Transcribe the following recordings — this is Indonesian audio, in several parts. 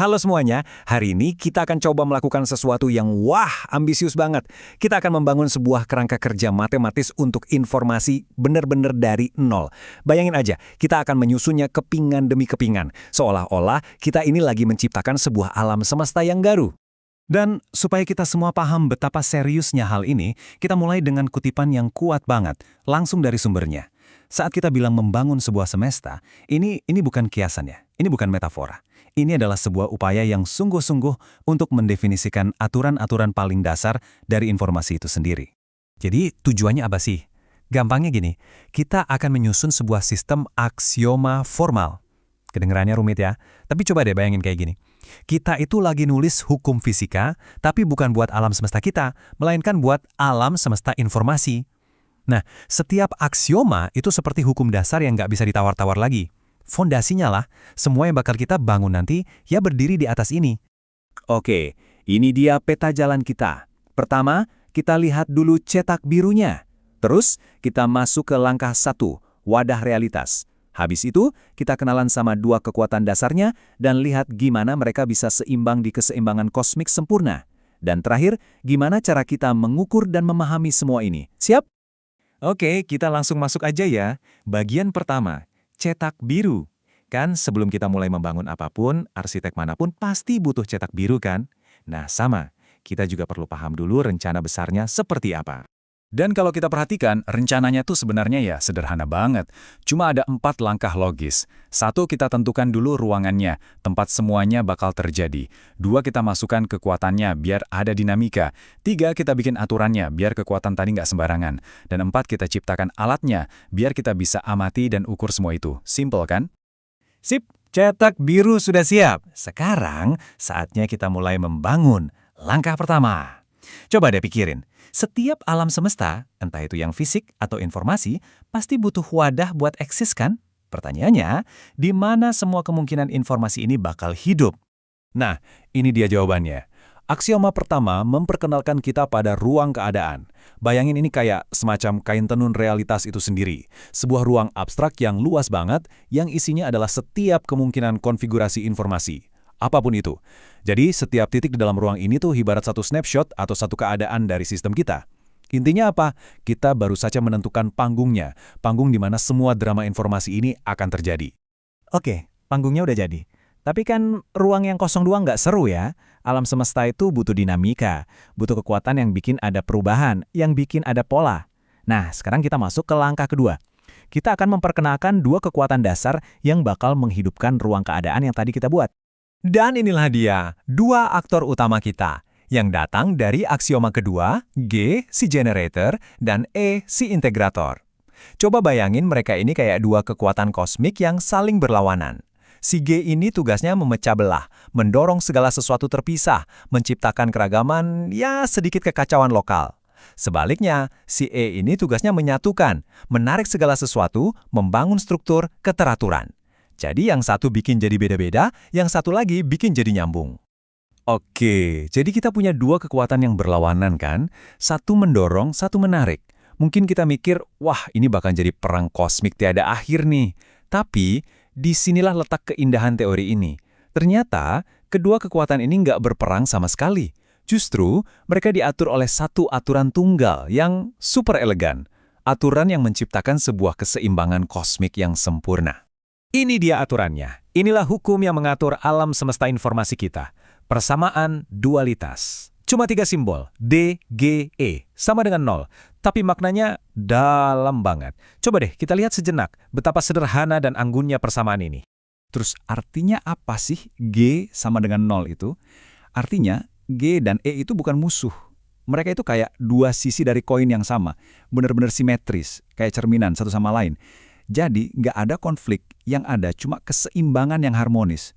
Halo semuanya, hari ini kita akan coba melakukan sesuatu yang ambisius banget. Kita akan membangun sebuah kerangka kerja matematis untuk informasi benar-benar dari nol. Bayangin aja, kita akan menyusunnya kepingan demi kepingan, seolah-olah kita ini lagi menciptakan sebuah alam semesta yang baru. Dan supaya kita semua paham betapa seriusnya hal ini, kita mulai dengan kutipan yang kuat banget, langsung dari sumbernya. Saat kita bilang membangun sebuah semesta, ini bukan kiasan ya, ini bukan metafora. Ini adalah sebuah upaya yang sungguh-sungguh untuk mendefinisikan aturan-aturan paling dasar dari informasi itu sendiri. Jadi tujuannya apa sih? Gampangnya gini, kita akan menyusun sebuah sistem aksioma formal. Kedengarannya rumit ya, tapi coba deh bayangin kayak gini. Kita itu lagi nulis hukum fisika, tapi bukan buat alam semesta kita, melainkan buat alam semesta informasi. Nah, setiap aksioma itu seperti hukum dasar yang nggak bisa ditawar-tawar lagi. Fondasinya lah, semua yang bakal kita bangun nanti ya berdiri di atas ini. Oke, ini dia peta jalan kita. Pertama, kita lihat dulu cetak birunya. Terus, kita masuk ke langkah 1, wadah realitas. Habis itu, kita kenalan sama dua kekuatan dasarnya dan lihat gimana mereka bisa seimbang di keseimbangan kosmik sempurna. Dan terakhir, gimana cara kita mengukur dan memahami semua ini. Siap? Oke, kita langsung masuk aja ya. Bagian pertama, cetak biru. Kan sebelum kita mulai membangun apapun, arsitek manapun pasti butuh cetak biru kan? Nah sama, kita juga perlu paham dulu rencana besarnya seperti apa. Dan kalau kita perhatikan, rencananya tuh sebenarnya ya sederhana banget. Cuma ada 4 langkah logis. 1, kita tentukan dulu ruangannya, tempat semuanya bakal terjadi. 2, kita masukkan kekuatannya biar ada dinamika. 3, kita bikin aturannya biar kekuatan tadi nggak sembarangan. Dan 4, kita ciptakan alatnya biar kita bisa amati dan ukur semua itu. Simple kan? Sip, cetak biru sudah siap. Sekarang saatnya kita mulai membangun. Langkah pertama. Coba deh pikirin. Setiap alam semesta, entah itu yang fisik atau informasi, pasti butuh wadah buat eksis kan? Pertanyaannya, di mana semua kemungkinan informasi ini bakal hidup? Nah, ini dia jawabannya. Aksioma pertama memperkenalkan kita pada ruang keadaan. Bayangin ini kayak semacam kain tenun realitas itu sendiri. Sebuah ruang abstrak yang luas banget, yang isinya adalah setiap kemungkinan konfigurasi informasi. Apapun itu. Jadi, setiap titik di dalam ruang ini tuh ibarat satu snapshot atau satu keadaan dari sistem kita. Intinya apa? Kita baru saja menentukan panggungnya. Panggung di mana semua drama informasi ini akan terjadi. Oke, panggungnya udah jadi. Tapi kan ruang yang kosong doang nggak seru ya. Alam semesta itu butuh dinamika, butuh kekuatan yang bikin ada perubahan, yang bikin ada pola. Nah, sekarang kita masuk ke langkah kedua. Kita akan memperkenalkan 2 kekuatan dasar yang bakal menghidupkan ruang keadaan yang tadi kita buat. Dan inilah dia, 2 aktor utama kita, yang datang dari aksioma kedua, G, si generator, dan E, si integrator. Coba bayangin mereka ini kayak 2 kekuatan kosmik yang saling berlawanan. Si G ini tugasnya memecah belah, mendorong segala sesuatu terpisah, menciptakan keragaman, ya sedikit kekacauan lokal. Sebaliknya, si E ini tugasnya menyatukan, menarik segala sesuatu, membangun struktur keteraturan. Jadi yang satu bikin jadi beda-beda, yang satu lagi bikin jadi nyambung. Oke, jadi kita punya 2 kekuatan yang berlawanan kan? Satu mendorong, satu menarik. Mungkin kita mikir, wah ini bakal jadi perang kosmik tiada akhir nih. Tapi, disinilah letak keindahan teori ini. Ternyata, kedua kekuatan ini nggak berperang sama sekali. Justru, mereka diatur oleh satu aturan tunggal yang super elegan. Aturan yang menciptakan sebuah keseimbangan kosmik yang sempurna. Ini dia aturannya. Inilah hukum yang mengatur alam semesta informasi kita. Persamaan dualitas. Cuma 3 simbol, D, G, E, sama dengan 0. Tapi maknanya dalam banget. Coba deh kita lihat sejenak betapa sederhana dan anggunnya persamaan ini. Terus artinya apa sih G sama dengan 0 itu? Artinya G dan E itu bukan musuh. Mereka itu kayak 2 sisi dari koin yang sama. Benar-benar simetris, kayak cerminan satu sama lain. Jadi, nggak ada konflik, yang ada cuma keseimbangan yang harmonis.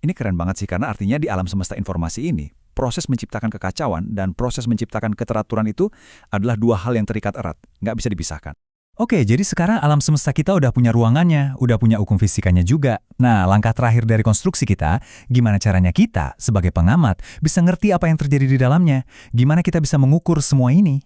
Ini keren banget sih, karena artinya di alam semesta informasi ini, proses menciptakan kekacauan dan proses menciptakan keteraturan itu adalah 2 hal yang terikat erat, nggak bisa dipisahkan. Oke, jadi sekarang alam semesta kita udah punya ruangannya, udah punya hukum fisikanya juga. Nah, langkah terakhir dari konstruksi kita, gimana caranya kita, sebagai pengamat, bisa ngerti apa yang terjadi di dalamnya? Gimana kita bisa mengukur semua ini?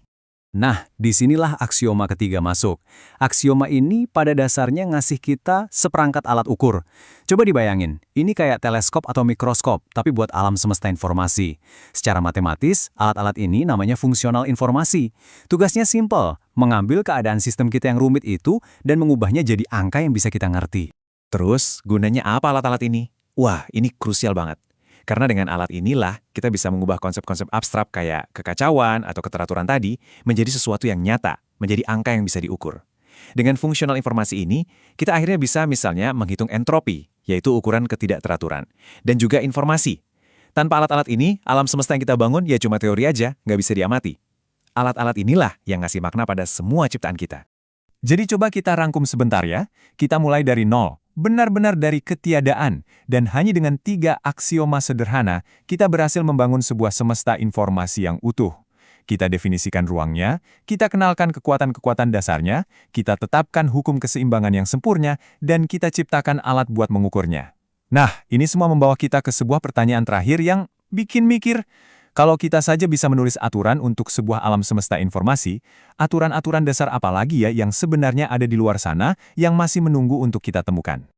Nah, disinilah aksioma ketiga masuk. Aksioma ini pada dasarnya ngasih kita seperangkat alat ukur. Coba dibayangin, ini kayak teleskop atau mikroskop, tapi buat alam semesta informasi. Secara matematis, alat-alat ini namanya fungsional informasi. Tugasnya simple, mengambil keadaan sistem kita yang rumit itu dan mengubahnya jadi angka yang bisa kita ngerti. Terus, gunanya apa alat-alat ini? Wah, ini krusial banget. Karena dengan alat inilah, kita bisa mengubah konsep-konsep abstrak kayak kekacauan atau keteraturan tadi menjadi sesuatu yang nyata, menjadi angka yang bisa diukur. Dengan fungsional informasi ini, kita akhirnya bisa misalnya menghitung entropi, yaitu ukuran ketidakteraturan, dan juga informasi. Tanpa alat-alat ini, alam semesta yang kita bangun ya cuma teori aja, nggak bisa diamati. Alat-alat inilah yang ngasih makna pada semua ciptaan kita. Jadi coba kita rangkum sebentar ya. Kita mulai dari nol, benar-benar dari ketiadaan, dan hanya dengan 3 aksioma sederhana, kita berhasil membangun sebuah semesta informasi yang utuh. Kita definisikan ruangnya, kita kenalkan kekuatan-kekuatan dasarnya, kita tetapkan hukum keseimbangan yang sempurna, dan kita ciptakan alat buat mengukurnya. Nah, ini semua membawa kita ke sebuah pertanyaan terakhir yang bikin mikir. Kalau kita saja bisa menulis aturan untuk sebuah alam semesta informasi, aturan-aturan dasar apa lagi ya yang sebenarnya ada di luar sana yang masih menunggu untuk kita temukan?